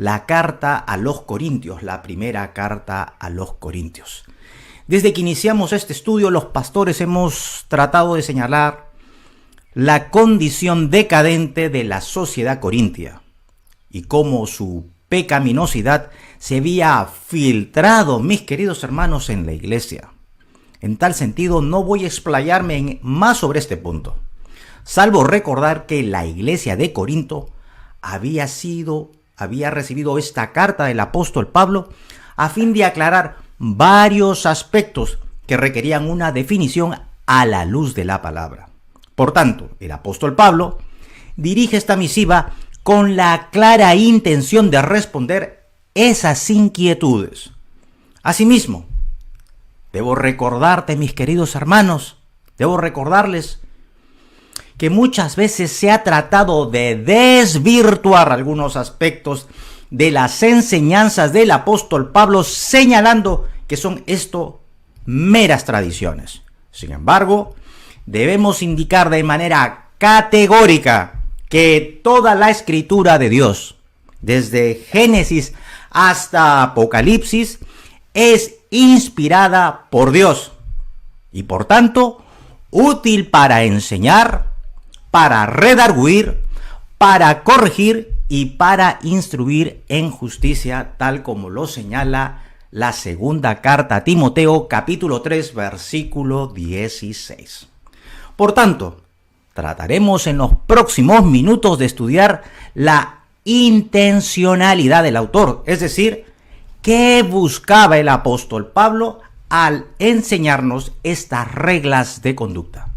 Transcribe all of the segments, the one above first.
la carta a los Corintios, la primera carta a los Corintios. Desde que iniciamos este estudio, los pastores hemos tratado de señalar la condición decadente de la sociedad corintia y cómo su pecaminosidad se había filtrado, mis queridos hermanos, en la iglesia. En tal sentido, no voy a explayarme más sobre este punto, salvo recordar que la iglesia de Corinto había recibido esta carta del apóstol Pablo a fin de aclarar varios aspectos que requerían una definición a la luz de la palabra. Por tanto, el apóstol Pablo dirige esta misiva con la clara intención de responder esas inquietudes. Asimismo, debo recordarte, mis queridos hermanos, debo recordarles que muchas veces se ha tratado de desvirtuar algunos aspectos de las enseñanzas del apóstol Pablo, señalando que son esto meras tradiciones. Sin embargo, debemos indicar de manera categórica que toda la escritura de Dios, desde Génesis hasta Apocalipsis, es inspirada por Dios y por tanto útil para enseñar, para redarguir, para corregir y para instruir en justicia, tal como lo señala la segunda carta a Timoteo, capítulo 3, versículo 16. Por tanto, trataremos en los próximos minutos de estudiar la intencionalidad del autor, es decir, qué buscaba el apóstol Pablo al enseñarnos estas reglas de conducta.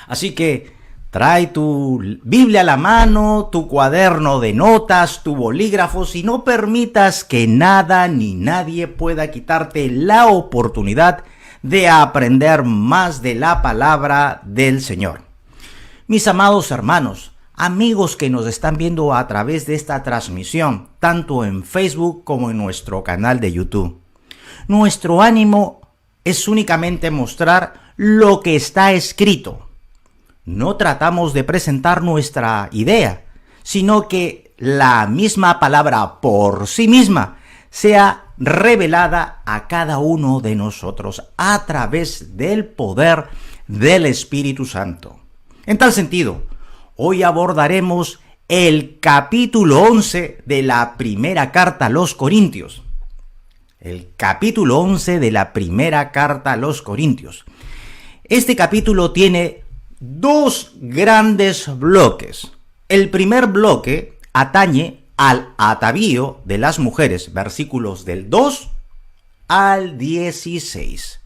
Así que trae tu Biblia a la mano, tu cuaderno de notas, tu bolígrafo, y no permitas que nada ni nadie pueda quitarte la oportunidad de aprender más de la palabra del Señor. Mis amados hermanos, amigos que nos están viendo a través de esta transmisión, tanto en Facebook como en nuestro canal de YouTube, nuestro ánimo es únicamente mostrar lo que está escrito. No tratamos de presentar nuestra idea, sino que la misma palabra por sí misma sea revelada a cada uno de nosotros a través del poder del Espíritu Santo. En tal sentido, hoy abordaremos el capítulo 11 de la primera carta a los Corintios. El capítulo 11 de la primera carta a los Corintios. Este capítulo tiene dos grandes bloques. El primer bloque atañe al atavío de las mujeres, versículos del 2 al 16.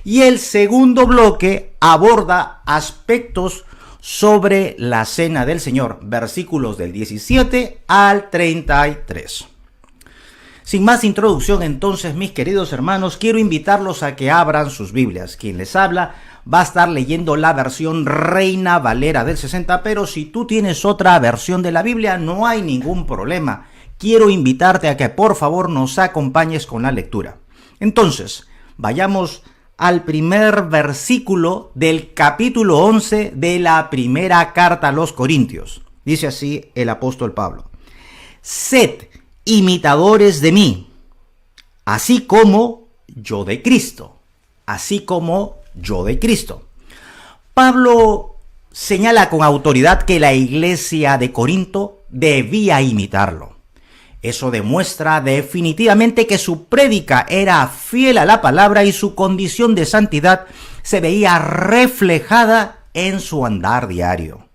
Y el segundo bloque aborda aspectos sobre la cena del Señor, versículos del 17 al 33. Sin más introducción, entonces, mis queridos hermanos, quiero invitarlos a que abran sus Biblias. Quien les habla va a estar leyendo la versión Reina Valera del 60, pero si tú tienes otra versión de la Biblia, no hay ningún problema. Quiero invitarte a que por favor nos acompañes con la lectura. Entonces, vayamos al primer versículo del capítulo 11 de la primera carta a los Corintios. Dice así el apóstol Pablo: sed imitadores de mí, así como yo de Cristo. Así como yo de Cristo. Pablo señala con autoridad que la iglesia de Corinto debía imitarlo. Eso demuestra definitivamente que su prédica era fiel a la palabra y su condición de santidad se veía reflejada en su andar diario.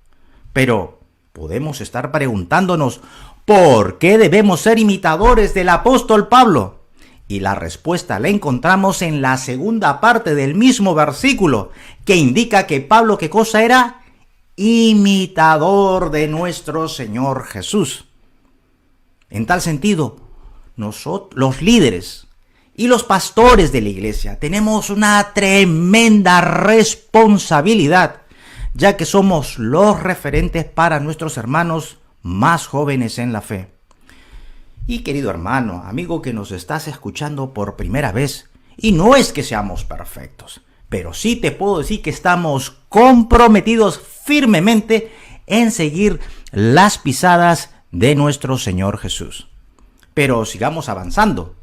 Pero podemos estar preguntándonos, ¿por qué debemos ser imitadores del apóstol Pablo? Y la respuesta la encontramos en la segunda parte del mismo versículo, que indica que Pablo, ¿qué cosa era? Imitador de nuestro Señor Jesús. En tal sentido, nosotros, los líderes y los pastores de la iglesia, tenemos una tremenda responsabilidad, ya que somos los referentes para nuestros hermanos más jóvenes en la fe. Y querido hermano, amigo que nos estás escuchando por primera vez, y no es que seamos perfectos, pero sí te puedo decir que estamos comprometidos firmemente en seguir las pisadas de nuestro Señor Jesús. Pero sigamos avanzando.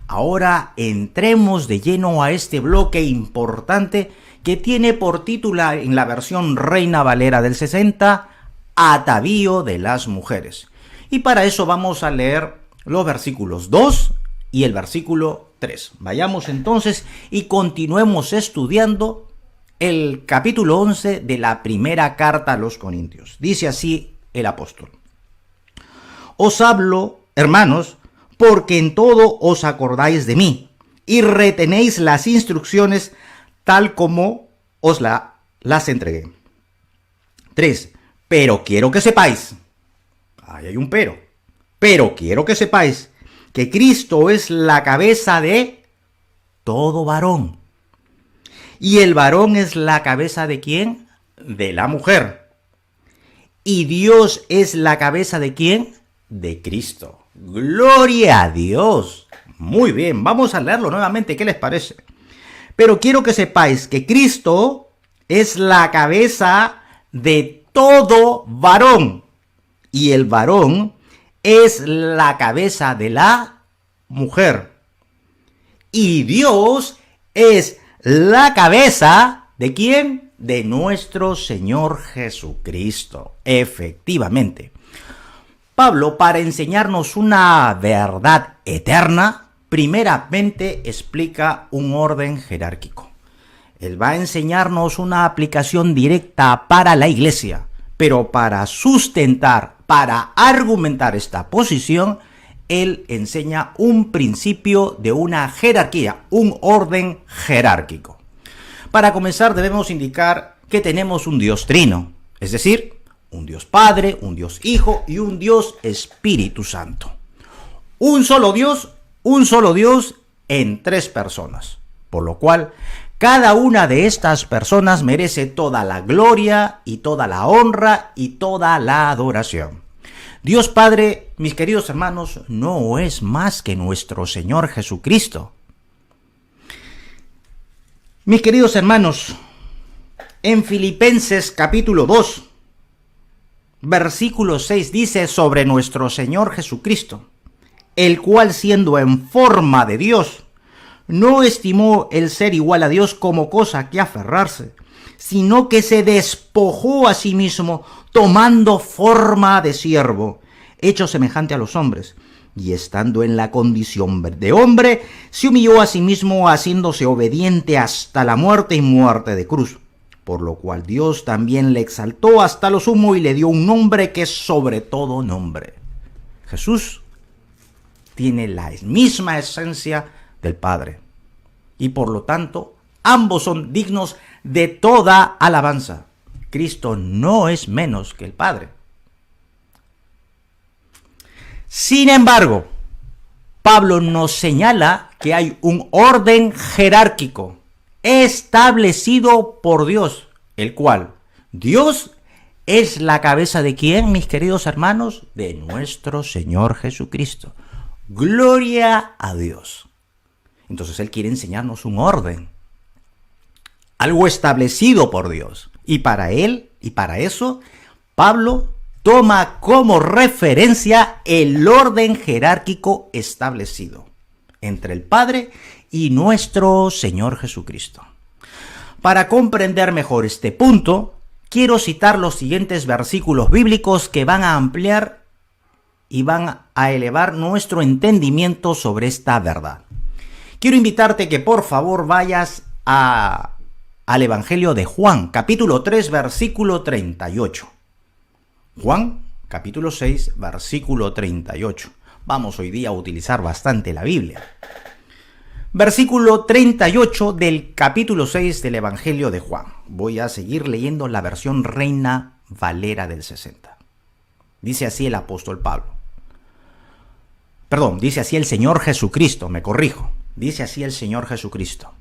Ahora entremos de lleno a este bloque importante que tiene por título en la versión Reina Valera del 60, Atavío de las mujeres. Y para eso vamos a leer los versículos 2 y el versículo 3. Vayamos entonces y continuemos estudiando el capítulo 11 de la primera carta a los Corintios. Dice así el apóstol: Os hablo, hermanos, porque en todo os acordáis de mí y retenéis las instrucciones tal como os las entregué. 3. Pero quiero que sepáis, ahí hay un pero quiero que sepáis que Cristo es la cabeza de todo varón. ¿Y el varón es la cabeza de quién? De la mujer. ¿Y Dios es la cabeza de quién? De Cristo. ¡Gloria a Dios! Muy bien, vamos a leerlo nuevamente, ¿qué les parece? Pero quiero que sepáis que Cristo es la cabeza de todo varón. Y el varón es la cabeza de la mujer. Y Dios es la cabeza ¿de quién? De nuestro Señor Jesucristo. Efectivamente. Pablo, para enseñarnos una verdad eterna, primeramente explica un orden jerárquico. Él va a enseñarnos una aplicación directa para la iglesia, pero para sustentar, para argumentar esta posición, él enseña un principio de una jerarquía, un orden jerárquico. Para comenzar debemos indicar que tenemos un Dios trino, es decir, un Dios Padre, un Dios Hijo y un Dios Espíritu Santo. Un solo Dios en 3 personas, por lo cual cada una de estas personas merece toda la gloria y toda la honra y toda la adoración. Dios Padre, mis queridos hermanos, no es más que nuestro Señor Jesucristo. Mis queridos hermanos, en Filipenses capítulo 2, versículo 6 dice sobre nuestro Señor Jesucristo, el cual siendo en forma de Dios, no estimó el ser igual a Dios como cosa que aferrarse, sino que se despojó a sí mismo, tomando forma de siervo, hecho semejante a los hombres, y estando en la condición de hombre, se humilló a sí mismo, haciéndose obediente hasta la muerte y muerte de cruz. Por lo cual Dios también le exaltó hasta lo sumo y le dio un nombre que es sobre todo nombre. Jesús tiene la misma esencia del Padre. Y por lo tanto, ambos son dignos de toda alabanza. Cristo no es menos que el Padre. Sin embargo, Pablo nos señala que hay un orden jerárquico establecido por Dios, el cual Dios es la cabeza de ¿quién, mis queridos hermanos? De nuestro Señor Jesucristo. Gloria a Dios. Entonces Él quiere enseñarnos un orden, algo establecido por Dios. Y para Él, y para eso, Pablo toma como referencia el orden jerárquico establecido entre el Padre y nuestro Señor Jesucristo. Para comprender mejor este punto, quiero citar los siguientes versículos bíblicos que van a ampliar y van a elevar nuestro entendimiento sobre esta verdad. Quiero invitarte que por favor vayas al Evangelio de Juan, capítulo 3, versículo 38. Juan, capítulo 6, versículo 38. Vamos hoy día a utilizar bastante la Biblia. Versículo 38 del capítulo 6 del Evangelio de Juan. Voy a seguir leyendo la versión Reina Valera del 60. Dice así el apóstol Pablo. Dice así el Señor Jesucristo, me corrijo. Dice así el Señor Jesucristo.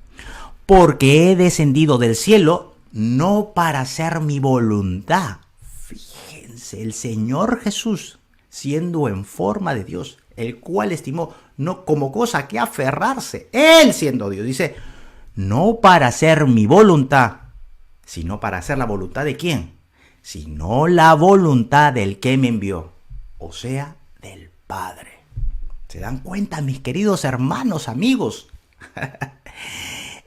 Porque he descendido del cielo no para hacer mi voluntad. Fíjense, el Señor Jesús, siendo en forma de Dios, el cual estimó no como cosa que aferrarse, Él siendo Dios, dice, no para hacer mi voluntad, sino para hacer la voluntad de ¿quién? Sino la voluntad del que me envió. o sea, del Padre. ¿Se dan cuenta, mis queridos hermanos, amigos?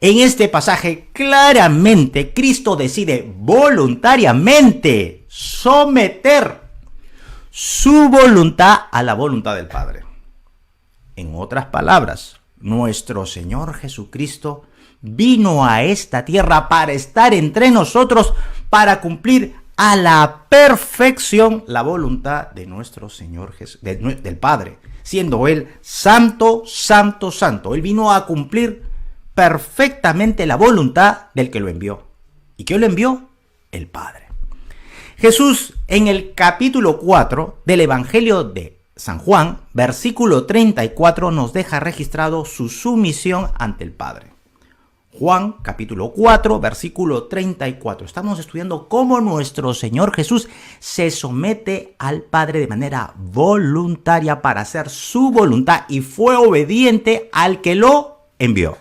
En este pasaje, claramente, Cristo decide voluntariamente someter su voluntad a la voluntad del Padre. En otras palabras, nuestro Señor Jesucristo vino a esta tierra para estar entre nosotros, para cumplir a la perfección la voluntad de nuestro Señor del Padre, siendo Él santo, santo, santo. Él vino a cumplir perfectamente la voluntad del que lo envió. ¿Y quién lo envió? El Padre. Jesús, en el capítulo 4 del Evangelio de San Juan, versículo 34, nos deja registrado su sumisión ante el Padre. Juan, capítulo 4, versículo 34. Estamos estudiando cómo nuestro Señor Jesús se somete al Padre de manera voluntaria para hacer su voluntad y fue obediente al que lo envió.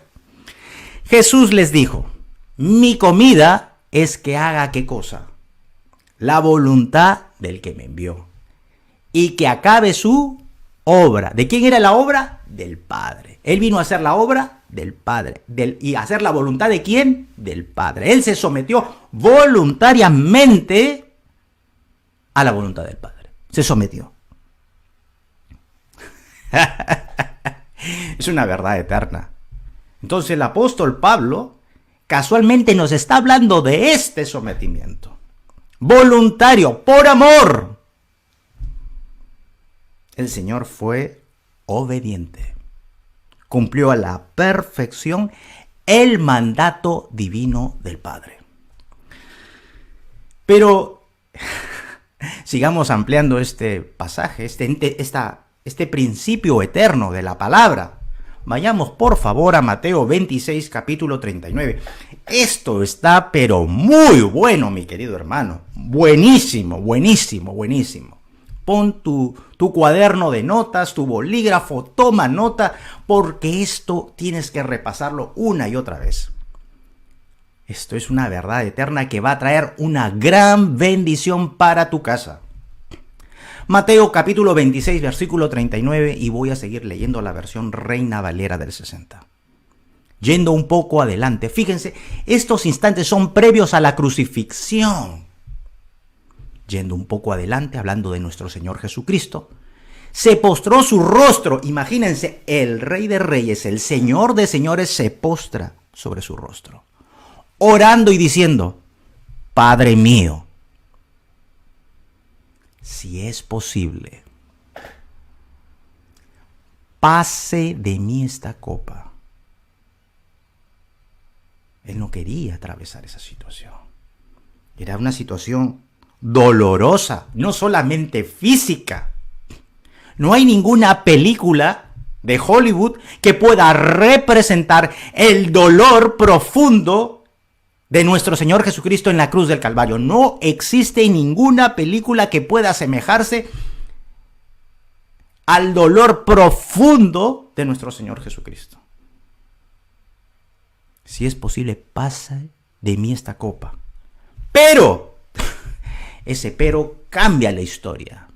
Jesús les dijo: mi comida es que haga ¿qué cosa? La voluntad del que me envió y que acabe su obra. ¿De quién era la obra? Del Padre. Él vino a hacer la obra del Padre. ¿Y a hacer la voluntad de quién? Del Padre. Él se sometió voluntariamente a la voluntad del Padre. Se sometió. Es una verdad eterna. Entonces el apóstol Pablo casualmente nos está hablando de este sometimiento. Voluntario, por amor. El Señor fue obediente. Cumplió a la perfección el mandato divino del Padre. Pero sigamos ampliando este pasaje, este principio eterno de la palabra. Vayamos por favor a Mateo 26, capítulo 39. Esto está pero muy bueno, mi querido hermano. Buenísimo, buenísimo, buenísimo. Pon tu cuaderno de notas, tu bolígrafo, toma nota, porque esto tienes que repasarlo una y otra vez. Esto es una verdad eterna que va a traer una gran bendición para tu casa. Mateo capítulo 26, versículo 39, y voy a seguir leyendo la versión Reina Valera del 60. Yendo un poco adelante, fíjense, estos instantes son previos a la crucifixión. Yendo un poco adelante, hablando de nuestro Señor Jesucristo, se postró su rostro. Imagínense, el Rey de Reyes, el Señor de Señores, se postra sobre su rostro, orando y diciendo: Padre mío, si es posible, pase de mí esta copa. Él no quería atravesar esa situación. Era una situación dolorosa, no solamente física. No hay ninguna película de Hollywood que pueda representar el dolor profundo de nuestro Señor Jesucristo en la cruz del Calvario. No existe ninguna película que pueda asemejarse al dolor profundo de nuestro Señor Jesucristo. Si es posible, pase de mí esta copa. Pero, ese pero cambia la historia.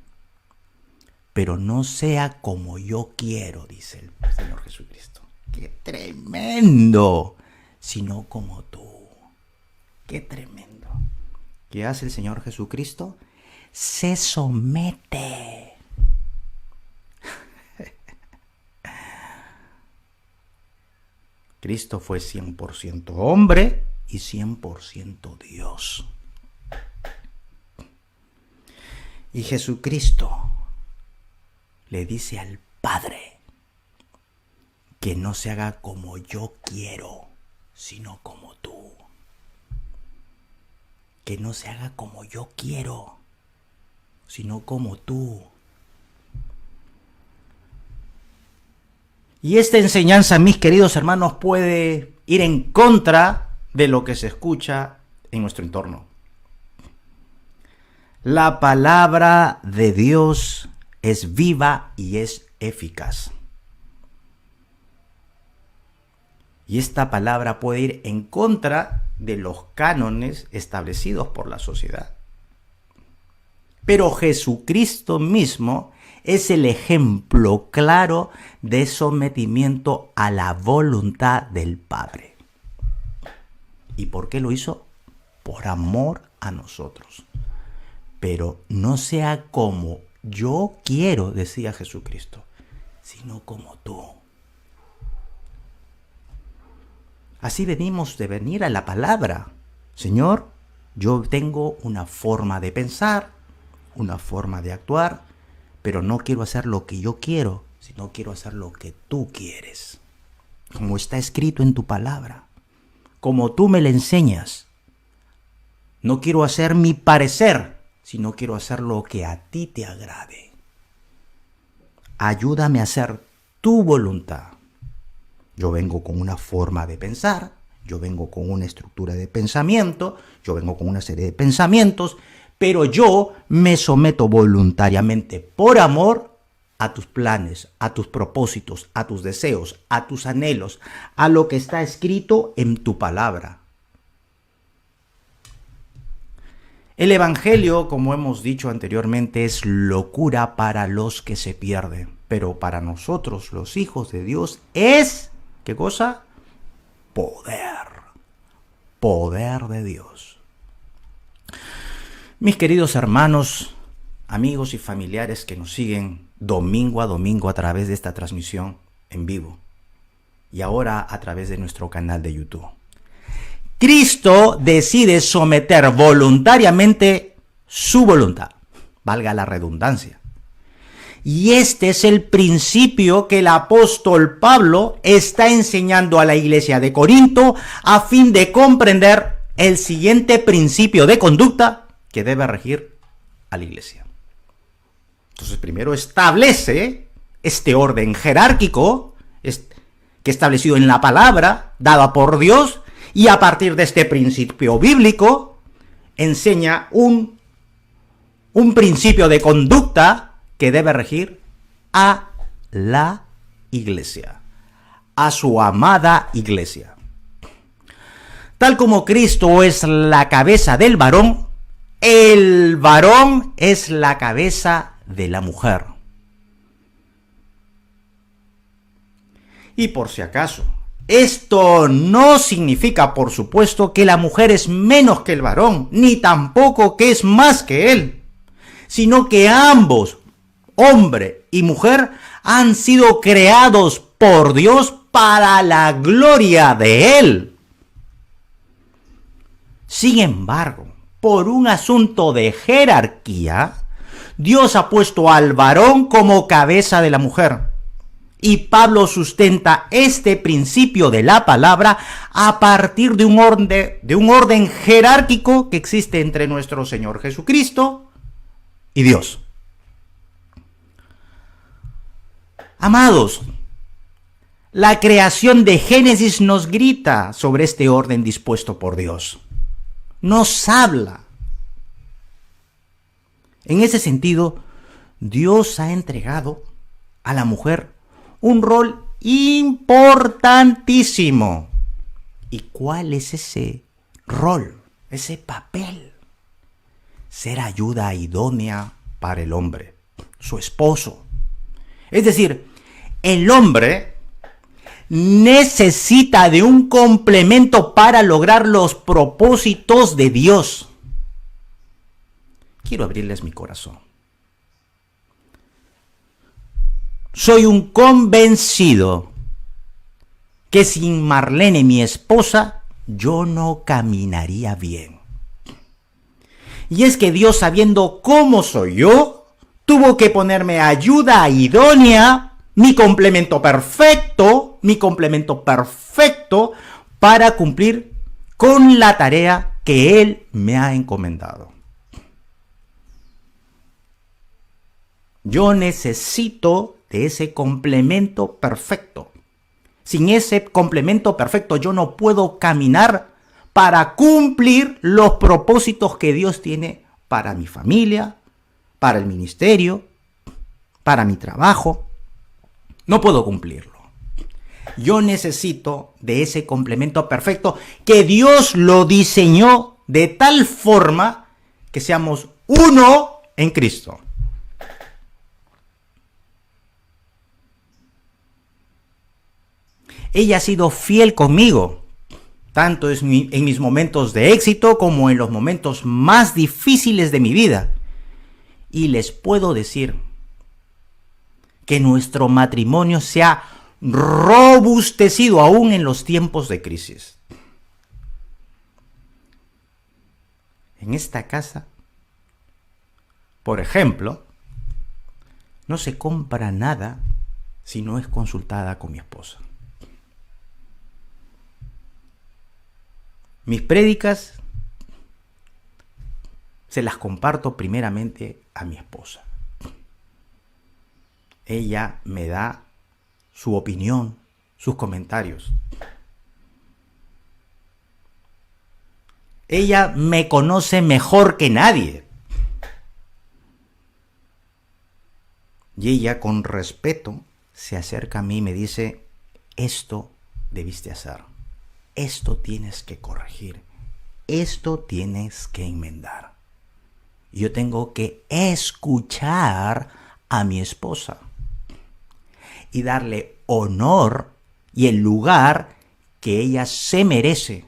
Pero no sea como yo quiero, dice el Señor Jesucristo. ¡Qué tremendo! Sino como tú. ¡Qué tremendo! ¿Qué hace el Señor Jesucristo? Se somete. Cristo fue 100% hombre y 100% Dios. Y Jesucristo le dice al Padre que no se haga como yo quiero, sino como tú. Que no se haga como yo quiero, sino como tú. Y esta enseñanza, mis queridos hermanos, puede ir en contra de lo que se escucha en nuestro entorno. La palabra de Dios es viva y es eficaz. Y esta palabra puede ir en contra de los cánones establecidos por la sociedad. Pero Jesucristo mismo es el ejemplo claro de sometimiento a la voluntad del Padre. ¿Y por qué lo hizo? Por amor a nosotros. Pero no sea como yo quiero, decía Jesucristo, sino como tú. Así venimos de venir a la palabra. Señor, yo tengo una forma de pensar, una forma de actuar, pero no quiero hacer lo que yo quiero, sino quiero hacer lo que tú quieres. Como está escrito en tu palabra, como tú me le enseñas. No quiero hacer mi parecer, sino quiero hacer lo que a ti te agrade. Ayúdame a hacer tu voluntad. Yo vengo con una forma de pensar, yo vengo con una estructura de pensamiento, yo vengo con una serie de pensamientos, pero yo me someto voluntariamente por amor a tus planes, a tus propósitos, a tus deseos, a tus anhelos, a lo que está escrito en tu palabra. El Evangelio, como hemos dicho anteriormente, es locura para los que se pierden, pero para nosotros, los hijos de Dios, es, ¿qué cosa? Poder. Poder de Dios. Mis queridos hermanos, amigos y familiares que nos siguen domingo a domingo a través de esta transmisión en vivo y ahora a través de nuestro canal de YouTube. Cristo decide someter voluntariamente su voluntad, valga la redundancia. Y este es el principio que el apóstol Pablo está enseñando a la iglesia de Corinto a fin de comprender el siguiente principio de conducta que debe regir a la iglesia. Entonces, primero establece este orden jerárquico que establecido en la palabra dada por Dios, y a partir de este principio bíblico enseña un principio de conducta que debe regir a la iglesia, a su amada iglesia. Tal como Cristo es la cabeza del varón, el varón es la cabeza de la mujer. Y por si acaso, esto no significa, por supuesto, que la mujer es menos que el varón, ni tampoco que es más que él, sino que ambos, hombre y mujer, han sido creados por Dios para la gloria de Él. Sin embargo, por un asunto de jerarquía, Dios ha puesto al varón como cabeza de la mujer. Y Pablo sustenta este principio de la palabra a partir de un orden jerárquico que existe entre nuestro Señor Jesucristo y Dios. Amados, la creación de Génesis nos grita sobre este orden dispuesto por Dios. Nos habla. En ese sentido, Dios ha entregado a la mujer un rol importantísimo. ¿Y cuál es ese rol, ese papel? Ser ayuda idónea para el hombre, su esposo. Es decir, el hombre necesita de un complemento para lograr los propósitos de Dios. Quiero abrirles mi corazón. Soy un convencido que sin Marlene, mi esposa, yo no caminaría bien. Y es que Dios, sabiendo cómo soy yo, tuvo que ponerme ayuda idónea, mi complemento perfecto para cumplir con la tarea que Él me ha encomendado. Yo necesito de ese complemento perfecto. Sin ese complemento perfecto yo no puedo caminar para cumplir los propósitos que Dios tiene para mi familia, para el ministerio, para mi trabajo. No puedo cumplirlo. Yo necesito de ese complemento perfecto que Dios lo diseñó de tal forma que seamos uno en Cristo. Ella ha sido fiel conmigo, tanto en mis momentos de éxito como en los momentos más difíciles de mi vida. Y les puedo decir que nuestro matrimonio se ha robustecido aún en los tiempos de crisis. En esta casa, por ejemplo, no se compra nada si no es consultada con mi esposa. Mis prédicas se las comparto primeramente a mi esposa. Ella me da su opinión, sus comentarios. Ella me conoce mejor que nadie. Y ella con respeto se acerca a mí y me dice, esto debiste hacer. Esto tienes que corregir, esto tienes que enmendar. Yo tengo que escuchar a mi esposa y darle honor y el lugar que ella se merece.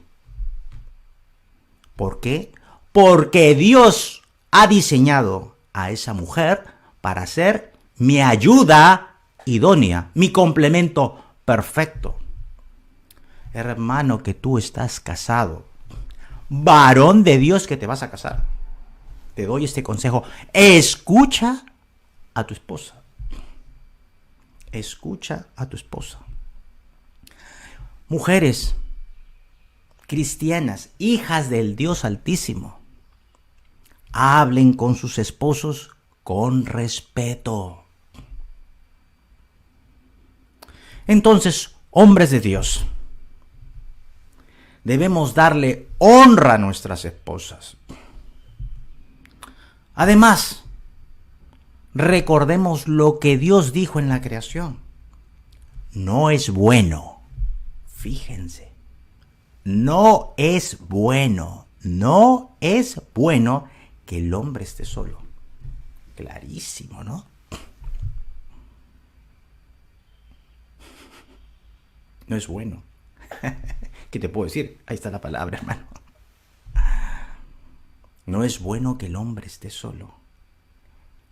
¿Por qué? Porque Dios ha diseñado a esa mujer para ser mi ayuda idónea, mi complemento perfecto. Hermano, que tú estás casado, varón de Dios que te vas a casar, te doy este consejo: escucha a tu esposa. Escucha a tu esposa. Mujeres cristianas, hijas del Dios Altísimo, hablen con sus esposos con respeto. Entonces, hombres de Dios, debemos darle honra a nuestras esposas. Además, recordemos lo que Dios dijo en la creación. No es bueno, fíjense, no es bueno que el hombre esté solo. Clarísimo, ¿no? No es bueno. ¿Qué te puedo decir? Ahí está la palabra, hermano. No es bueno que el hombre esté solo.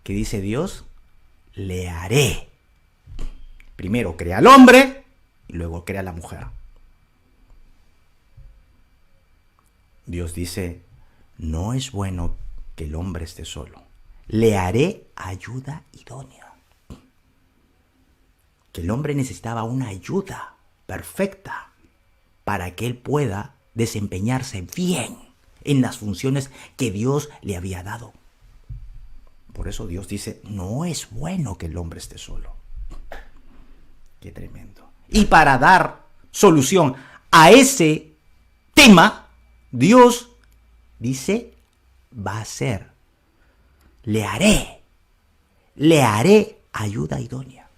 ¿Qué dice Dios? Le haré. Primero crea al hombre y luego crea a la mujer. Dios dice, no es bueno que el hombre esté solo. Le haré ayuda idónea. Que el hombre necesitaba una ayuda perfecta para que él pueda desempeñarse bien en las funciones que Dios le había dado. Por eso Dios dice, no es bueno que el hombre esté solo. Qué tremendo. Y para dar solución a ese tema, Dios dice, va a ser, le haré ayuda idónea.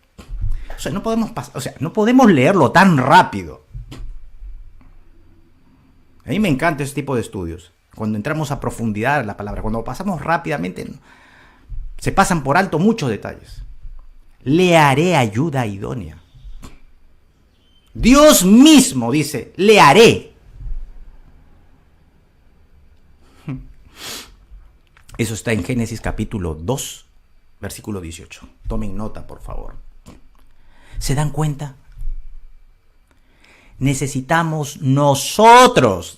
No podemos leerlo tan rápido. A mí me encanta este tipo de estudios. Cuando entramos a profundidad en la palabra, cuando pasamos rápidamente, se pasan por alto muchos detalles. Le haré ayuda idónea. Dios mismo dice, le haré. Eso está en Génesis capítulo 2, versículo 18. Tomen nota, por favor. ¿Se dan cuenta? Necesitamos nosotros,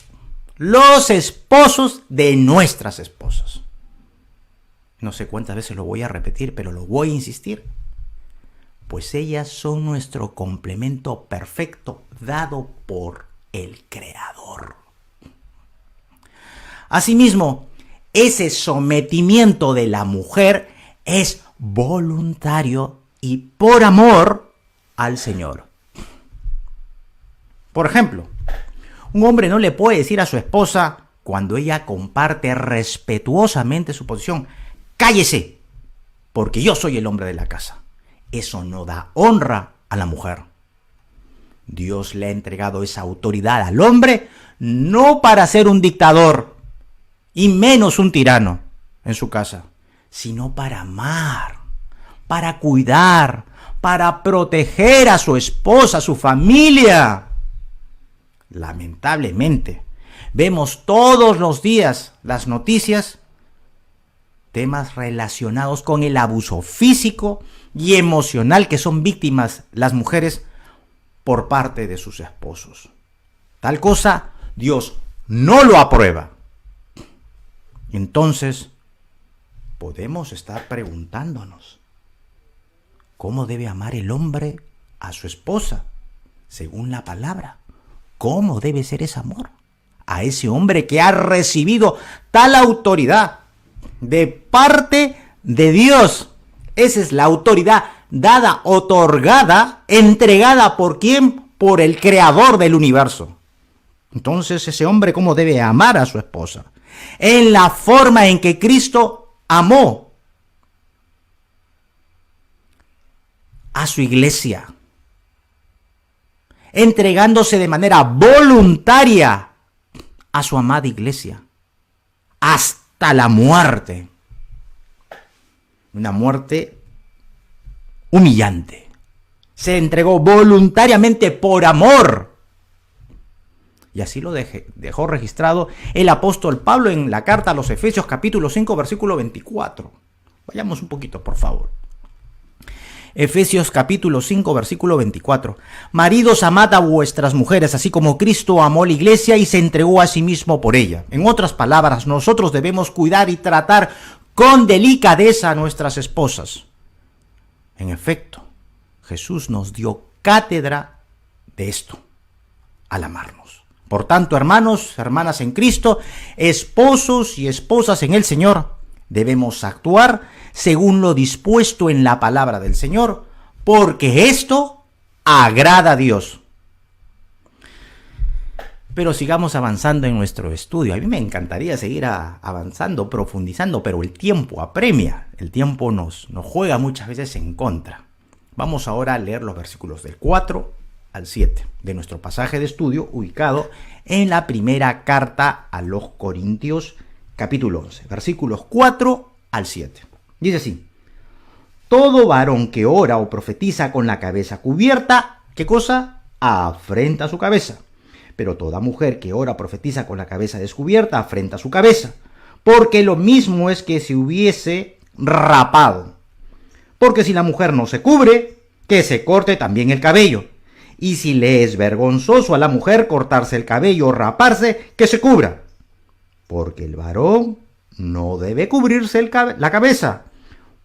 los esposos de nuestras esposas. No sé cuántas veces lo voy a repetir, pero lo voy a insistir. Pues ellas son nuestro complemento perfecto dado por el Creador. Asimismo, ese sometimiento de la mujer es voluntario y por amor al Señor. Por ejemplo, un hombre no le puede decir a su esposa, cuando ella comparte respetuosamente su posición, cállese, porque yo soy el hombre de la casa. Eso no da honra a la mujer. Dios le ha entregado esa autoridad al hombre, no para ser un dictador, y menos un tirano en su casa, sino para amar, para cuidar, para proteger a su esposa, a su familia. Lamentablemente, vemos todos los días las noticias, temas relacionados con el abuso físico y emocional que son víctimas las mujeres por parte de sus esposos. Tal cosa Dios no lo aprueba. Entonces, podemos estar preguntándonos, ¿cómo debe amar el hombre a su esposa según la palabra? ¿Cómo debe ser ese amor a ese hombre que ha recibido tal autoridad de parte de Dios? Esa es la autoridad dada, otorgada, entregada ¿por quién? Por el creador del universo. Entonces, ese hombre, ¿cómo debe amar a su esposa? En la forma en que Cristo amó a su iglesia, entregándose de manera voluntaria a su amada iglesia, hasta la muerte. Una muerte humillante. Se entregó voluntariamente por amor. Y así lo dejó registrado el apóstol Pablo en la carta a los Efesios capítulo 5, versículo 24. Vayamos un poquito, por favor. Efesios capítulo 5, versículo 24. Maridos, amad a vuestras mujeres, así como Cristo amó la iglesia y se entregó a sí mismo por ella. En otras palabras, nosotros debemos cuidar y tratar con delicadeza a nuestras esposas. En efecto, Jesús nos dio cátedra de esto, al amarnos. Por tanto, hermanos, hermanas en Cristo, esposos y esposas en el Señor, debemos actuar según lo dispuesto en la palabra del Señor, porque esto agrada a Dios. Pero sigamos avanzando en nuestro estudio. A mí me encantaría seguir avanzando, profundizando, pero el tiempo apremia. El tiempo nos juega muchas veces en contra. Vamos ahora a leer los versículos del 4 al 7 de nuestro pasaje de estudio, ubicado en la primera carta a los Corintios, capítulo 11, versículos 4 al 7. Dice así: todo varón que ora o profetiza con la cabeza cubierta, ¿qué cosa? Afrenta su cabeza. Pero toda mujer que ora o profetiza con la cabeza descubierta, afrenta su cabeza. Porque lo mismo es que si hubiese rapado. Porque si la mujer no se cubre, que se corte también el cabello. Y si le es vergonzoso a la mujer cortarse el cabello o raparse, que se cubra. Porque el varón no debe cubrirse la cabeza,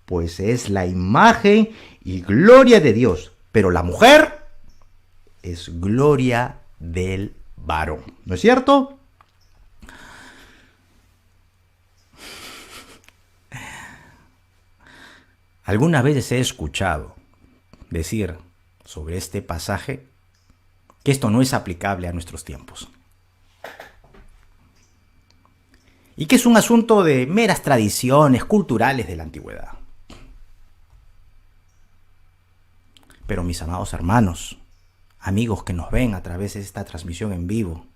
pues es la imagen y gloria de Dios. Pero la mujer es gloria del varón. ¿No es cierto? Algunas veces he escuchado decir sobre este pasaje que esto no es aplicable a nuestros tiempos. Y que es un asunto de meras tradiciones culturales de la antigüedad. Pero mis amados hermanos, amigos que nos ven a través de esta transmisión en vivo,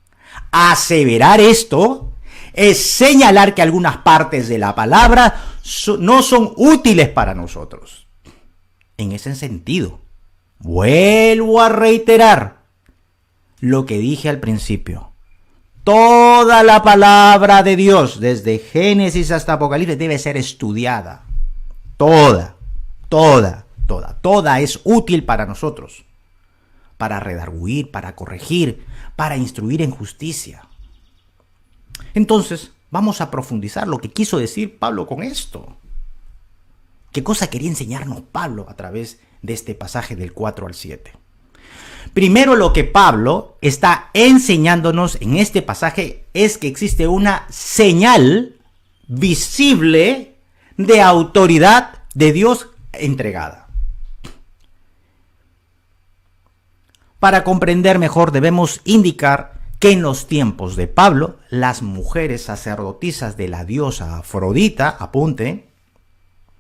aseverar esto es señalar que algunas partes de la palabra no son útiles para nosotros. En ese sentido, vuelvo a reiterar lo que dije al principio. Toda la palabra de Dios, desde Génesis hasta Apocalipsis, debe ser estudiada. Toda es útil para nosotros. Para redarguir, para corregir, para instruir en justicia. Entonces, vamos a profundizar lo que quiso decir Pablo con esto. ¿Qué cosa quería enseñarnos Pablo a través de este pasaje del 4 al 7? Primero, lo que Pablo está enseñándonos en este pasaje es que existe una señal visible de autoridad de Dios entregada. Para comprender mejor, debemos indicar que en los tiempos de Pablo, las mujeres sacerdotisas de la diosa Afrodita, apunten,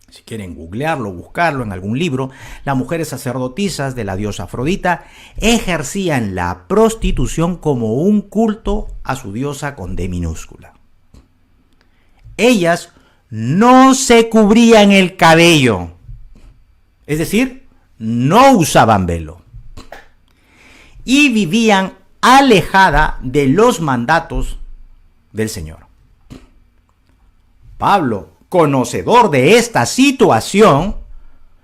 si quieren googlearlo, buscarlo en algún libro, las mujeres sacerdotisas de la diosa Afrodita ejercían la prostitución como un culto a su diosa con D minúscula. Ellas no se cubrían el cabello, es decir, no usaban velo, y vivían alejada de los mandatos del Señor. Pablo, conocedor de esta situación,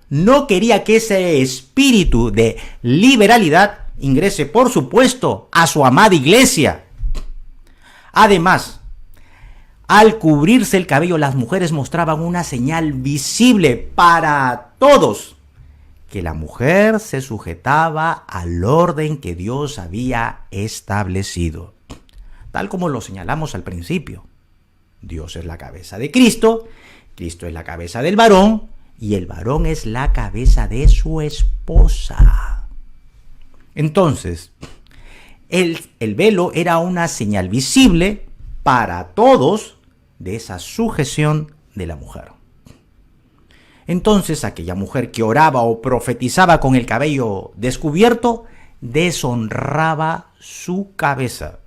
no quería que ese espíritu de liberalidad ingrese, por supuesto, a su amada iglesia. Además, al cubrirse el cabello, las mujeres mostraban una señal visible para todos que la mujer se sujetaba al orden que Dios había establecido, tal como lo señalamos al principio. Dios es la cabeza de Cristo, Cristo es la cabeza del varón, y el varón es la cabeza de su esposa. Entonces, el velo era una señal visible para todos de esa sujeción de la mujer. Entonces, aquella mujer que oraba o profetizaba con el cabello descubierto, deshonraba su cabeza.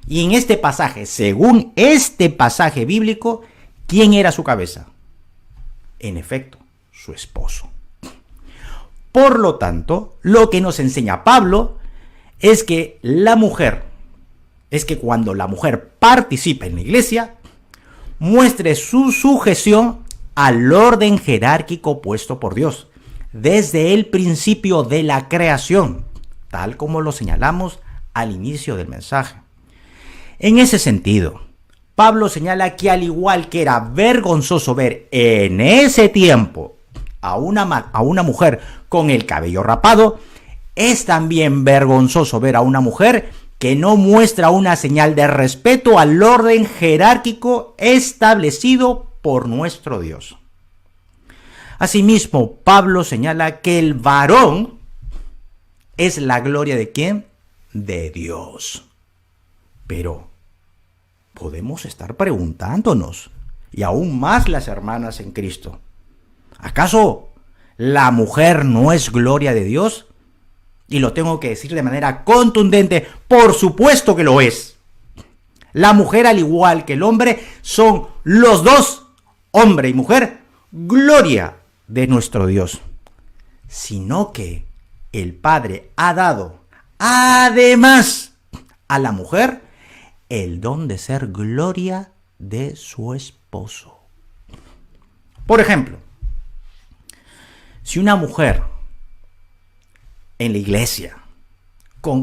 Y en este pasaje, según este pasaje bíblico, ¿quién era su cabeza? En efecto, su esposo. Por lo tanto, lo que nos enseña Pablo es que cuando la mujer participa en la iglesia, muestre su sujeción al orden jerárquico puesto por Dios desde el principio de la creación, tal como lo señalamos al inicio del mensaje. En ese sentido, Pablo señala que al igual que era vergonzoso ver en ese tiempo a una mujer con el cabello rapado, es también vergonzoso ver a una mujer que no muestra una señal de respeto al orden jerárquico establecido por nuestro Dios. Asimismo, Pablo señala que el varón es la gloria ¿de quién? De Dios. Pero podemos estar preguntándonos, y aún más las hermanas en Cristo, ¿acaso la mujer no es gloria de Dios? Y lo tengo que decir de manera contundente, por supuesto que lo es. La mujer, al igual que el hombre, son los dos, hombre y mujer, gloria de nuestro Dios. Sino que el Padre ha dado, además, a la mujer el don de ser gloria de su esposo. Por ejemplo, si una mujer en la iglesia,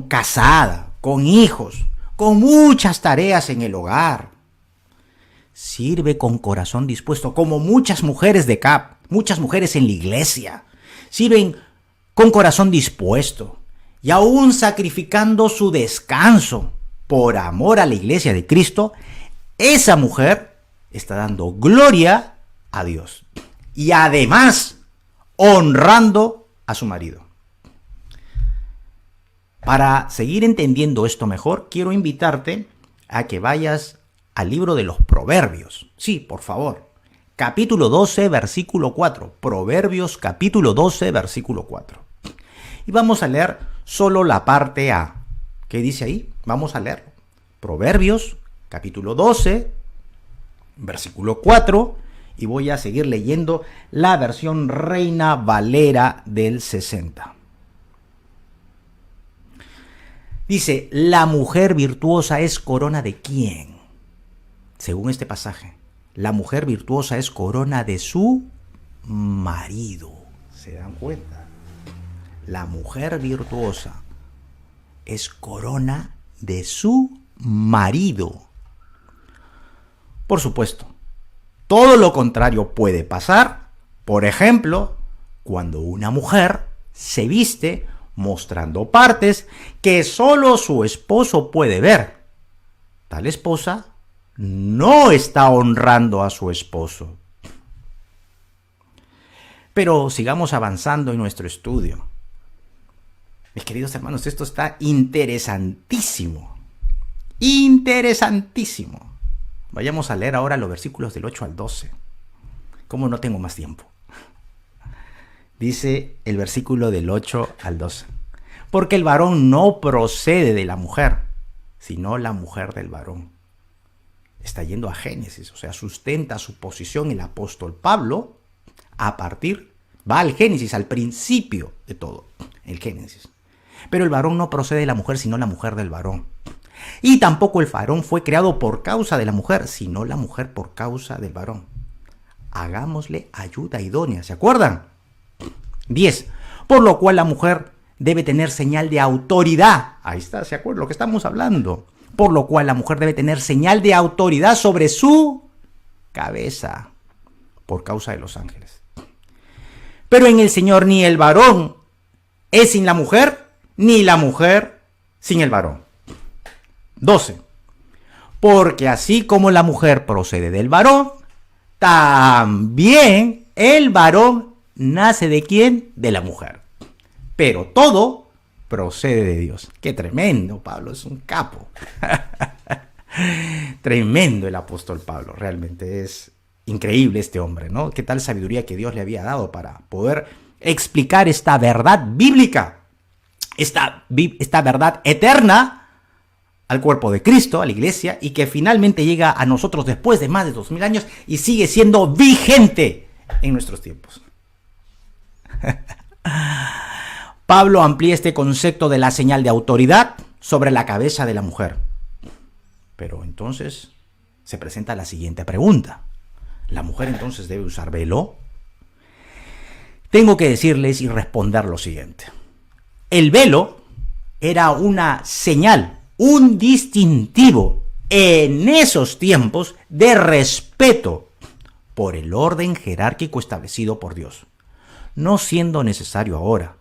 casada, con hijos, con muchas tareas en el hogar, sirve con corazón dispuesto, como muchas mujeres de CAP, muchas mujeres en la iglesia, sirven con corazón dispuesto y aún sacrificando su descanso por amor a la iglesia de Cristo, esa mujer está dando gloria a Dios y además honrando a su marido. Para seguir entendiendo esto mejor, quiero invitarte a que vayas al libro de los Proverbios. Sí, por favor. Capítulo 12, versículo 4. Proverbios, capítulo 12, versículo 4. Y vamos a leer solo la parte A. ¿Qué dice ahí? Vamos a leer. Proverbios, capítulo 12, versículo 4. Y voy a seguir leyendo la versión Reina Valera del 60. Dice, la mujer virtuosa es corona de ¿quién? Según este pasaje, la mujer virtuosa es corona de su marido. ¿Se dan cuenta? La mujer virtuosa es corona de su marido. Por supuesto, todo lo contrario puede pasar. Por ejemplo, cuando una mujer se viste mostrando partes que solo su esposo puede ver. Tal esposa no está honrando a su esposo. Pero sigamos avanzando en nuestro estudio. Mis queridos hermanos, esto está interesantísimo. Interesantísimo. Vayamos a leer ahora los versículos del 8 al 12. Como no tengo más tiempo. Dice el versículo del 8 al 12. Porque el varón no procede de la mujer, sino la mujer del varón. está yendo a Génesis, o sea, sustenta su posición el apóstol Pablo va al Génesis, al principio de todo, el Génesis. Pero el varón no procede de la mujer, sino la mujer del varón. Y tampoco el varón fue creado por causa de la mujer, sino la mujer por causa del varón. Hagámosle ayuda idónea, ¿se acuerdan? 10. Por lo cual la mujer debe tener señal de autoridad. Ahí está, ¿se acuerdan lo que estamos hablando? Por lo cual la mujer debe tener señal de autoridad sobre su cabeza, por causa de los ángeles. Pero en el Señor ni el varón es sin la mujer, ni la mujer sin el varón. 12. Porque así como la mujer procede del varón, también el varón nace ¿de quién? De la mujer. Pero todo procede de Dios. Qué tremendo, Pablo, es un capo. Tremendo el apóstol Pablo, realmente es increíble este hombre, ¿no? Qué tal sabiduría que Dios le había dado para poder explicar esta verdad bíblica, esta verdad eterna al cuerpo de Cristo, a la iglesia, y que finalmente llega a nosotros después de más de 2000 años y sigue siendo vigente en nuestros tiempos. Pablo amplía este concepto de la señal de autoridad sobre la cabeza de la mujer. Pero entonces se presenta la siguiente pregunta. ¿La mujer entonces debe usar velo? Tengo que decirles y responder lo siguiente. El velo era una señal, un distintivo en esos tiempos de respeto por el orden jerárquico establecido por Dios, no siendo necesario ahora.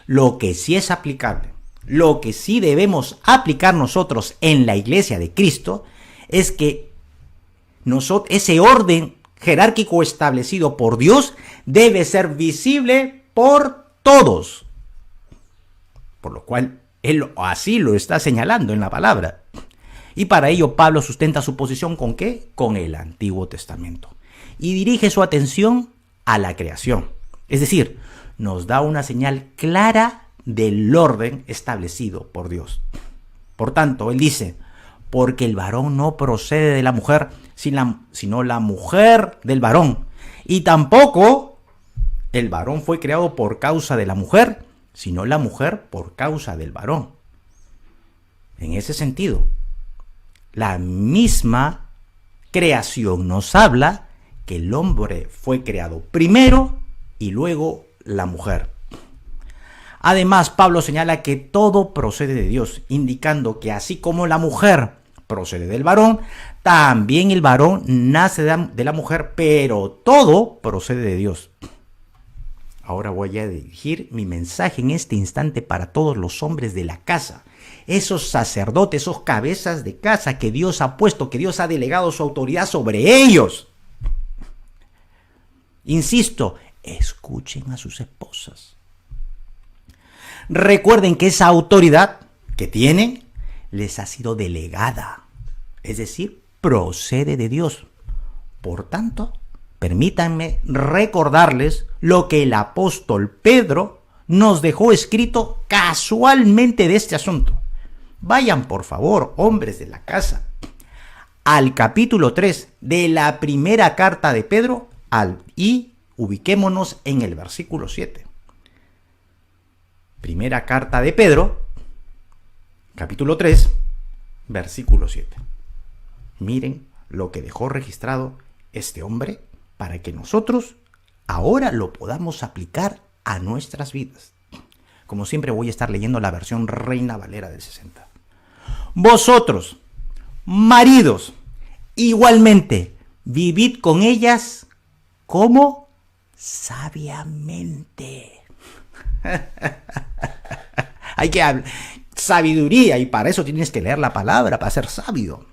Lo que sí es aplicable, lo que sí debemos aplicar nosotros en la iglesia de Cristo, es que ese orden jerárquico establecido por Dios debe ser visible por todos. Por lo cual, él así lo está señalando en la palabra. Y para ello Pablo sustenta su posición ¿con qué? Con el Antiguo Testamento. Y dirige su atención a la creación. Es decir, nos da una señal clara del orden establecido por Dios. Por tanto, él dice, porque el varón no procede de la mujer, sino la mujer del varón. Y tampoco el varón fue creado por causa de la mujer, sino la mujer por causa del varón. En ese sentido, la misma creación nos habla que el hombre fue creado primero y luego la mujer. Además, Pablo señala que todo procede de Dios, indicando que así como la mujer procede del varón, también el varón nace de la mujer, pero todo procede de Dios. Ahora voy a dirigir mi mensaje en este instante para todos los hombres de la casa, esos sacerdotes, esos cabezas de casa que Dios ha puesto, que Dios ha delegado su autoridad sobre ellos. Insisto, escuchen a sus esposas. Recuerden que esa autoridad que tienen les ha sido delegada, es decir, procede de Dios. Por tanto, permítanme recordarles lo que el apóstol Pedro nos dejó escrito casualmente de este asunto. Vayan, por favor, hombres de la casa, al capítulo 3 de la primera carta de Pedro y ubiquémonos en el versículo 7. Primera carta de Pedro, capítulo 3, versículo 7. Miren lo que dejó registrado este hombre para que nosotros ahora lo podamos aplicar a nuestras vidas. Como siempre voy a estar leyendo la versión Reina Valera del 60. Vosotros, maridos, igualmente, vivid con ellas como sabiamente. Hay que hablar sabiduría y para eso tienes que leer la palabra, para ser sabio.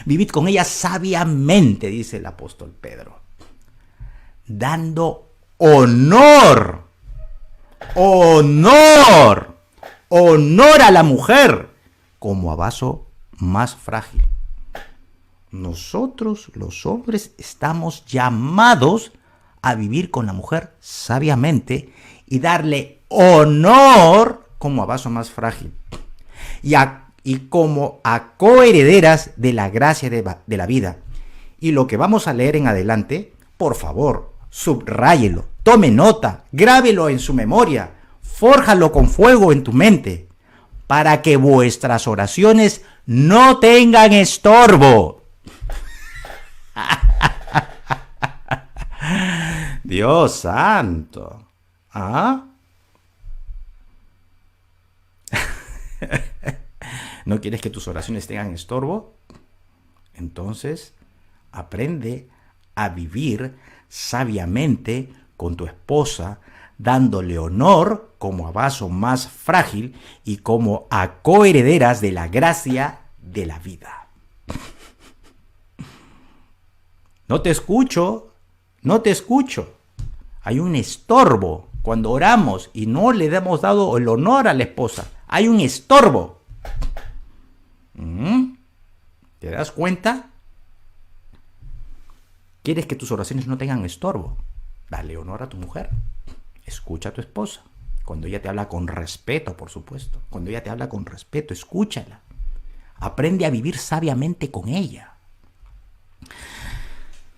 Vivid con ella sabiamente, dice el apóstol Pedro, dando honor a la mujer como a vaso más frágil. Nosotros, los hombres, estamos llamados a vivir con la mujer sabiamente y darle honor como a vaso más frágil. Y y como a coherederas de la gracia de la vida. Y lo que vamos a leer en adelante, por favor, subráyelo, tome nota, grábelo en su memoria, fórjalo con fuego en tu mente, para que vuestras oraciones no tengan estorbo. Dios santo. ¿Ah? ¿No quieres que tus oraciones tengan estorbo? Entonces, aprende a vivir sabiamente con tu esposa, dándole honor como a vaso más frágil y como a coherederas de la gracia de la vida. No te escucho, no te escucho. Hay un estorbo cuando oramos y no le hemos dado el honor a la esposa. Hay un estorbo. ¿Te das cuenta? ¿Quieres que tus oraciones no tengan estorbo? Dale honor a tu mujer. Escucha a tu esposa. Cuando ella te habla con respeto, por supuesto. Cuando ella te habla con respeto, escúchala. Aprende a vivir sabiamente con ella.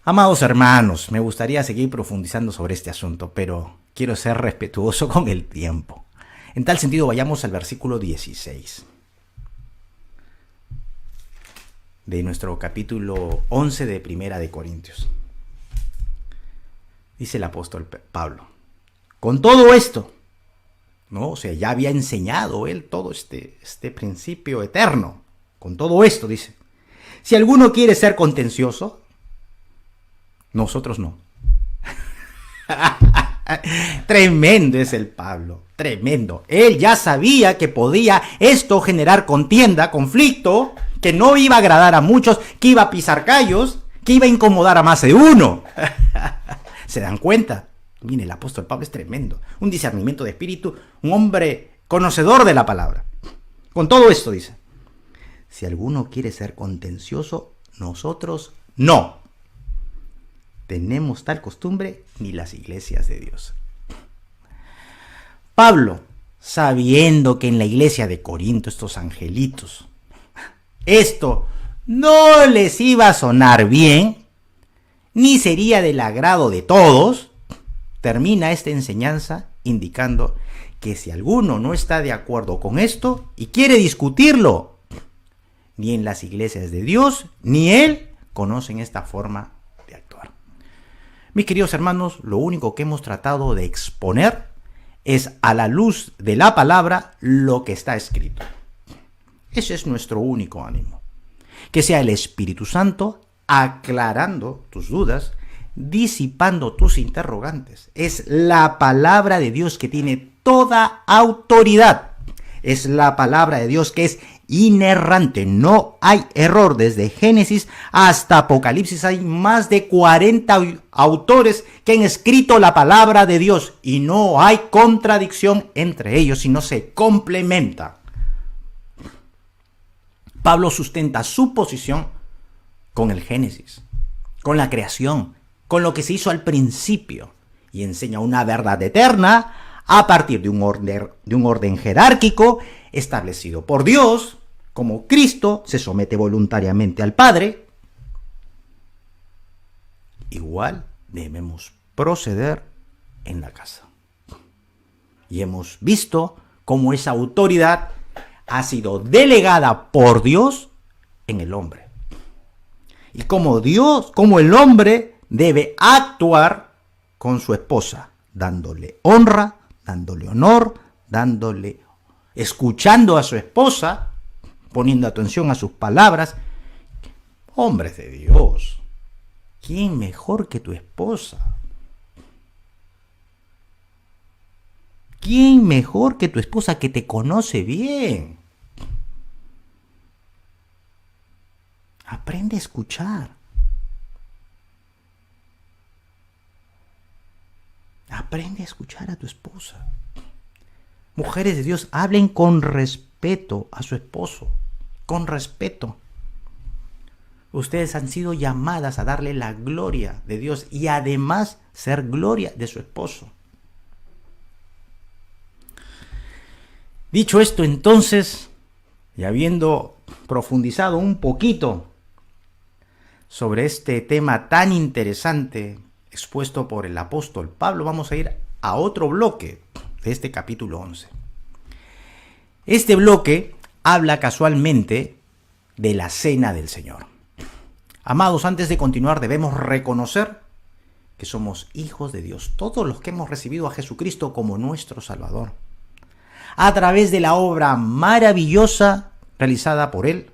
Amados hermanos, me gustaría seguir profundizando sobre este asunto, pero quiero ser respetuoso con el tiempo. En tal sentido, vayamos al versículo 16 de nuestro capítulo 11 de Primera de Corintios. Dice el apóstol Pablo, con todo esto, ¿no? O sea, ya había enseñado él todo este principio eterno. Con todo esto, dice, si alguno quiere ser contencioso, nosotros no. Tremendo es el Pablo, tremendo. Él ya sabía que podía esto generar contienda, conflicto, que no iba a agradar a muchos, que iba a pisar callos, que iba a incomodar a más de uno. ¿Se dan cuenta? Mire, el apóstol Pablo es tremendo. Un discernimiento de espíritu, un hombre conocedor de la palabra. Con todo esto dice, si alguno quiere ser contencioso, nosotros no tenemos tal costumbre ni las iglesias de Dios. Pablo, sabiendo que en la iglesia de Corinto estos angelitos, esto no les iba a sonar bien, ni sería del agrado de todos, termina esta enseñanza indicando que si alguno no está de acuerdo con esto y quiere discutirlo, ni en las iglesias de Dios, ni él conocen esta forma de actuar. Mis queridos hermanos, lo único que hemos tratado de exponer es a la luz de la palabra lo que está escrito. Ese es nuestro único ánimo. Que sea el Espíritu Santo aclarando tus dudas, disipando tus interrogantes. Es la palabra de Dios que tiene toda autoridad. Es la palabra de Dios que es inerrante. No hay error. Desde Génesis hasta Apocalipsis hay más de 40 autores que han escrito la palabra de Dios y no hay contradicción entre ellos, sino se complementa. Pablo sustenta su posición con el Génesis, con la creación, con lo que se hizo al principio, y enseña una verdad eterna a partir de un orden jerárquico establecido por Dios, como Cristo se somete voluntariamente al Padre. Igual debemos proceder en la casa. Y hemos visto cómo esa autoridad ha sido delegada por Dios en el hombre. Y como el hombre debe actuar con su esposa, dándole honra, dándole honor, escuchando a su esposa, poniendo atención a sus palabras. Hombres de Dios, ¿quién mejor que tu esposa? ¿Quién mejor que tu esposa que te conoce bien? Aprende a escuchar. Aprende a escuchar a tu esposa. Mujeres de Dios, hablen con respeto a su esposo. Con respeto. Ustedes han sido llamadas a darle la gloria de Dios y además ser gloria de su esposo. Dicho esto, entonces, Y habiendo profundizado un poquito sobre este tema tan interesante expuesto por el apóstol Pablo, vamos a ir a otro bloque de este capítulo 11. Este bloque habla casualmente de la cena del Señor. Amados, antes de continuar debemos reconocer que somos hijos de Dios, todos los que hemos recibido a Jesucristo como nuestro Salvador, a través de la obra maravillosa realizada por Él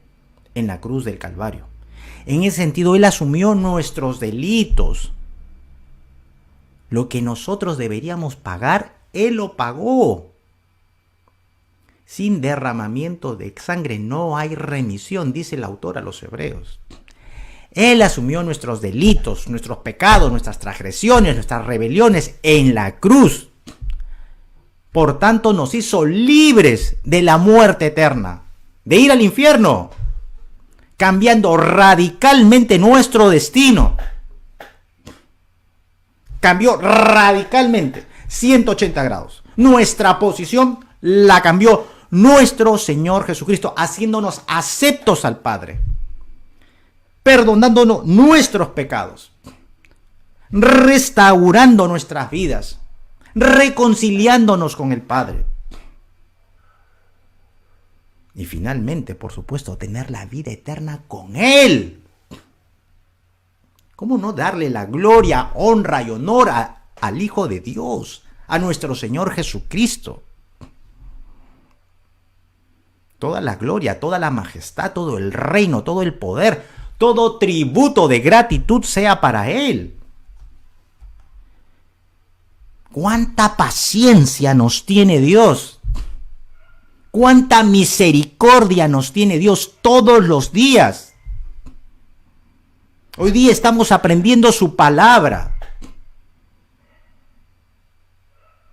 en la cruz del Calvario. En ese sentido, Él asumió nuestros delitos. Lo que nosotros deberíamos pagar, Él lo pagó. Sin derramamiento de sangre no hay remisión, dice el autor a los Hebreos. Él asumió nuestros delitos, nuestros pecados, nuestras transgresiones, nuestras rebeliones en la cruz. Por tanto, nos hizo libres de la muerte eterna, de ir al infierno, cambiando radicalmente nuestro destino. Cambió radicalmente, 180 grados. Nuestra posición la cambió nuestro Señor Jesucristo, haciéndonos aceptos al Padre, perdonándonos nuestros pecados, restaurando nuestras vidas, reconciliándonos con el Padre. Y finalmente, por supuesto, tener la vida eterna con Él. ¿Cómo no darle la gloria, honra y honor al Hijo de Dios, a nuestro Señor Jesucristo? Toda la gloria, toda la majestad, todo el reino, todo el poder, todo tributo de gratitud sea para Él. ¿Cuánta paciencia nos tiene Dios? ¿Cuánta misericordia nos tiene Dios todos los días? Hoy día estamos aprendiendo su palabra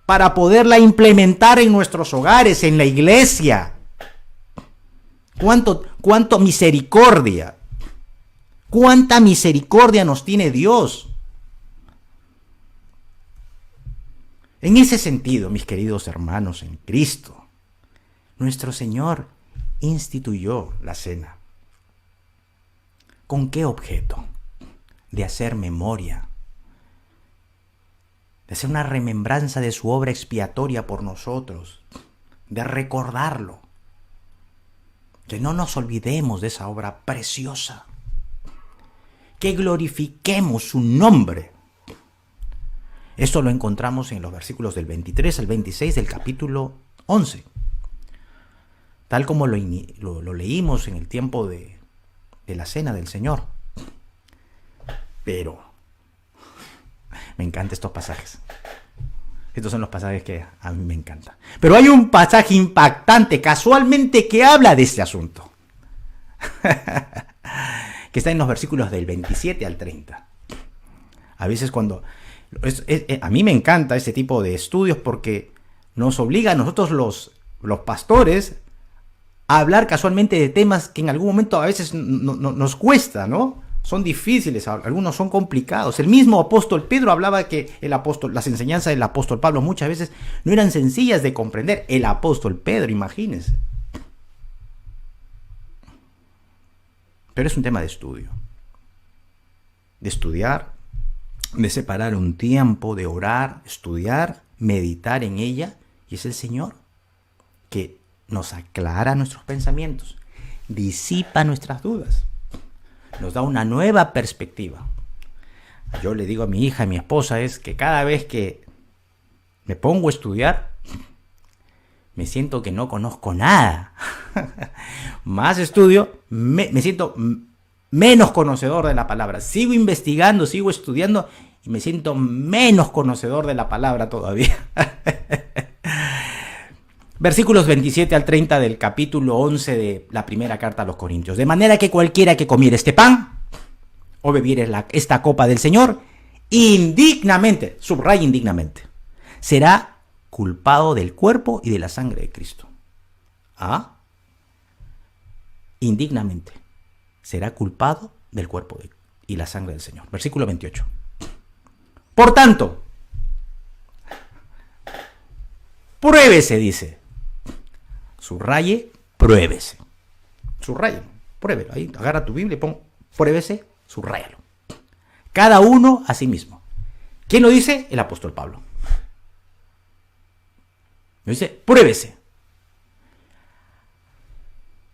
para poderla implementar en nuestros hogares, en la iglesia. ¿Cuánto misericordia? ¿Cuánta misericordia nos tiene Dios? En ese sentido, mis queridos hermanos en Cristo, nuestro Señor instituyó la cena. ¿Con qué objeto? De hacer memoria, de hacer una remembranza de su obra expiatoria por nosotros, de recordarlo, que no nos olvidemos de esa obra preciosa, que glorifiquemos su nombre. Esto lo encontramos en los versículos del 23 al 26 del capítulo 11, tal como lo leímos en el tiempo de la cena del Señor. Pero me encantan estos pasajes. Estos son los pasajes que a mí me encantan. Pero hay un pasaje impactante, casualmente, que habla de este asunto. Que está en los versículos del 27 al 30. A veces a mí me encanta este tipo de estudios porque nos obliga a nosotros los pastores a hablar casualmente de temas que en algún momento a veces nos cuesta, ¿no? Son difíciles, algunos son complicados. El mismo apóstol Pedro hablaba que las enseñanzas del apóstol Pablo muchas veces no eran sencillas de comprender. El apóstol Pedro, imagínense. Pero es un tema de estudio. De estudiar, de separar un tiempo, de orar, estudiar, meditar en ella. Y es el Señor que nos aclara nuestros pensamientos, disipa nuestras dudas, nos da una nueva perspectiva. Yo le digo a mi hija, a mi esposa, es que cada vez que me pongo a estudiar, me siento que no conozco nada. Más estudio, me siento menos conocedor de la palabra. Sigo investigando, sigo estudiando y me siento menos conocedor de la palabra todavía. Versículos 27 al 30 del capítulo 11 de la primera carta a los Corintios. De manera que cualquiera que comiere este pan o bebiere esta copa del Señor, indignamente, subraya indignamente, será culpado del cuerpo y de la sangre de Cristo. Indignamente será culpado del cuerpo y la sangre del Señor. Versículo 28. Por tanto, pruébese, dice. Subraye, pruébese. Subrayalo, pruébelo. Ahí agarra tu Biblia y pon, pruébese, subrayalo. Cada uno a sí mismo. ¿Quién lo dice? El apóstol Pablo. Lo dice, pruébese.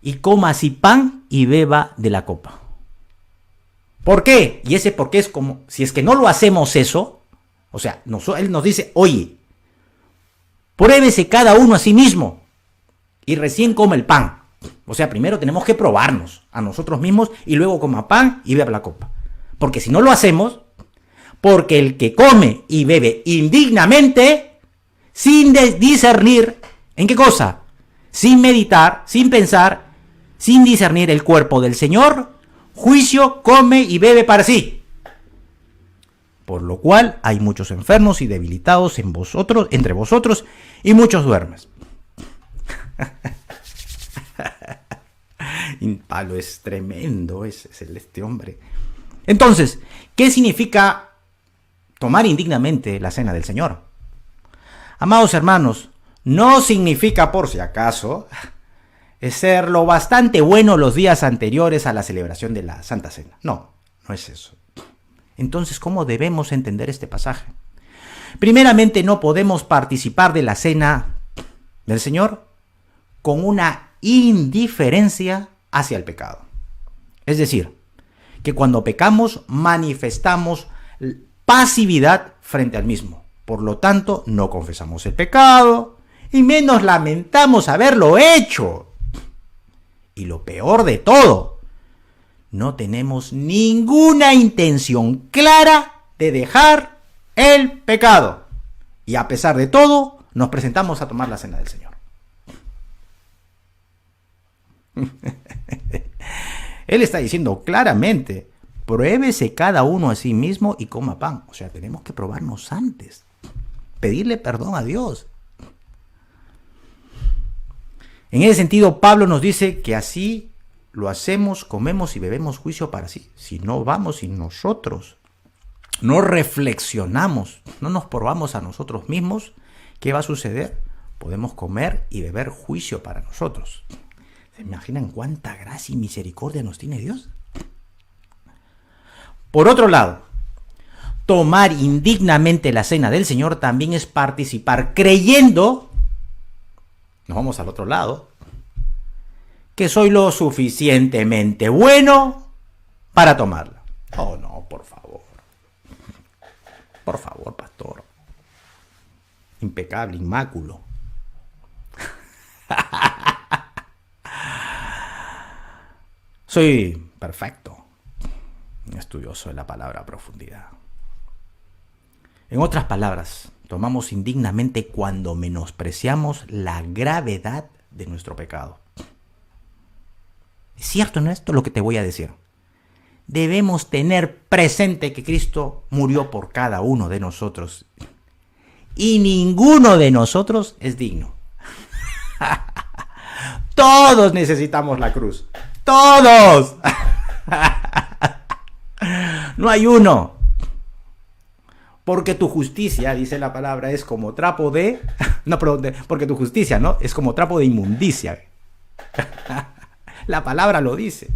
Y coma así pan y beba de la copa. ¿Por qué? Y ese por qué es como, si es que no lo hacemos eso, o sea, él nos dice, oye, pruébese cada uno a sí mismo y recién come el pan. O sea, primero tenemos que probarnos a nosotros mismos y luego coma pan y beba la copa. Porque si no lo hacemos, porque el que come y bebe indignamente, sin discernir, ¿en qué cosa? Sin meditar, sin pensar, sin discernir el cuerpo del Señor, juicio come y bebe para sí. Por lo cual hay muchos enfermos y debilitados entre vosotros, y muchos duermen. Pablo es tremendo, es este hombre. Entonces, ¿qué significa tomar indignamente la cena del Señor? Amados hermanos, no significa, por si acaso, ser lo bastante bueno los días anteriores a la celebración de la Santa Cena. No, no es eso. Entonces, ¿cómo debemos entender este pasaje? Primeramente, no podemos participar de la cena del Señor con una indiferencia hacia el pecado. Es decir, que cuando pecamos manifestamos pasividad frente al mismo. Por lo tanto, no confesamos el pecado y menos lamentamos haberlo hecho. Y lo peor de todo, no tenemos ninguna intención clara de dejar el pecado. Y a pesar de todo, nos presentamos a tomar la cena del Señor. Él está diciendo claramente, pruébese cada uno a sí mismo y coma pan. O sea, tenemos que probarnos antes, pedirle perdón a Dios. En ese sentido, Pablo nos dice que así lo hacemos, comemos y bebemos juicio para sí. Si no vamos y nosotros no reflexionamos, no nos probamos a nosotros mismos, ¿qué va a suceder? Podemos comer y beber juicio para nosotros. ¿Se imaginan cuánta gracia y misericordia nos tiene Dios? Por otro lado, tomar indignamente la cena del Señor también es participar creyendo, nos vamos al otro lado, que soy lo suficientemente bueno para tomarla. Oh, no, por favor. Por favor, pastor. Impecable, inmáculo. Soy perfecto, estudioso de la palabra a profundidad. En otras palabras, tomamos indignamente cuando menospreciamos la gravedad de nuestro pecado. ¿Es cierto, no? Esto es lo que te voy a decir. Debemos tener presente que Cristo murió por cada uno de nosotros y ninguno de nosotros es digno. Todos necesitamos la cruz. ¡Todos! No hay uno. Porque tu justicia, dice la palabra, es como trapo de... No, perdón, porque tu justicia, ¿no? Es como trapo de inmundicia. La palabra lo dice.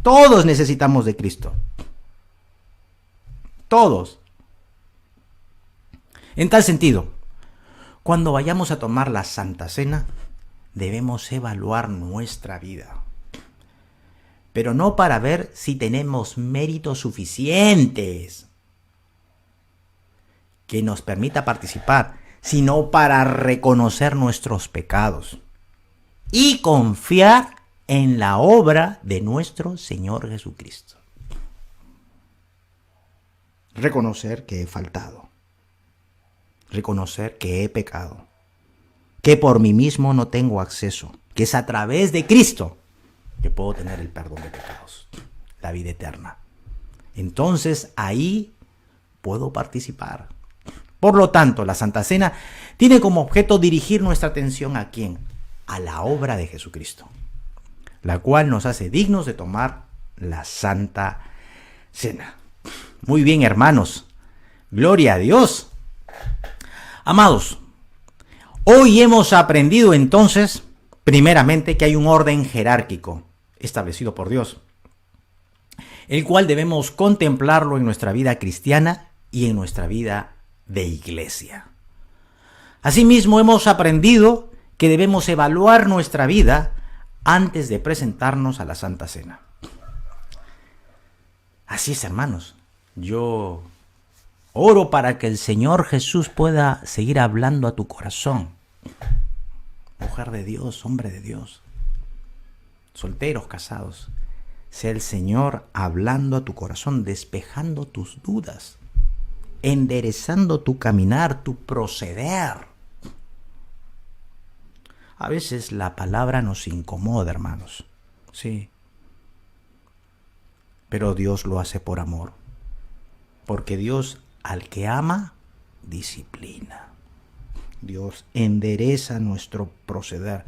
Todos necesitamos de Cristo. Todos. En tal sentido, cuando vayamos a tomar la Santa Cena, debemos evaluar nuestra vida. Pero no para ver si tenemos méritos suficientes que nos permita participar, sino para reconocer nuestros pecados y confiar en la obra de nuestro Señor Jesucristo. Reconocer que he faltado, reconocer que he pecado, que por mí mismo no tengo acceso, que es a través de Cristo que puedo tener el perdón de pecados, la vida eterna. Entonces ahí puedo participar. Por lo tanto, la Santa Cena tiene como objeto dirigir nuestra atención ¿a quién? A la obra de Jesucristo, la cual nos hace dignos de tomar la Santa Cena. Muy bien, hermanos. Gloria a Dios. Amados, hoy hemos aprendido entonces Primeramente, que hay un orden jerárquico establecido por Dios, el cual debemos contemplarlo en nuestra vida cristiana y en nuestra vida de iglesia. Asimismo, hemos aprendido que debemos evaluar nuestra vida antes de presentarnos a la Santa Cena. Así es, hermanos. Yo oro para que el Señor Jesús pueda seguir hablando a tu corazón. Mujer de Dios, hombre de Dios, solteros, casados, sea el Señor hablando a tu corazón, despejando tus dudas, enderezando tu caminar, tu proceder. A veces la palabra nos incomoda, hermanos, sí, pero Dios lo hace por amor, porque Dios al que ama, disciplina. Dios endereza nuestro proceder.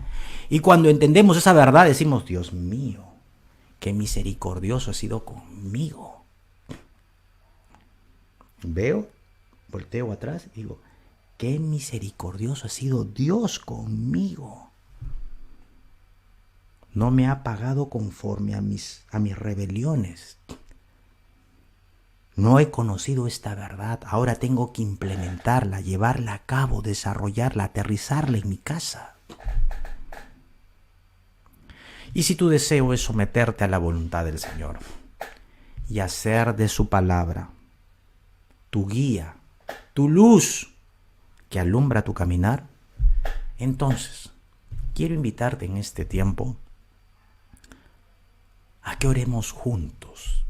Y cuando entendemos esa verdad decimos, Dios mío, qué misericordioso ha sido conmigo. Veo, volteo atrás y digo, qué misericordioso ha sido Dios conmigo. No me ha pagado conforme a mis rebeliones. No he conocido esta verdad, ahora tengo que implementarla, llevarla a cabo, desarrollarla, aterrizarla en mi casa. Y si tu deseo es someterte a la voluntad del Señor y hacer de su palabra tu guía, tu luz que alumbra tu caminar, entonces quiero invitarte en este tiempo a que oremos juntos.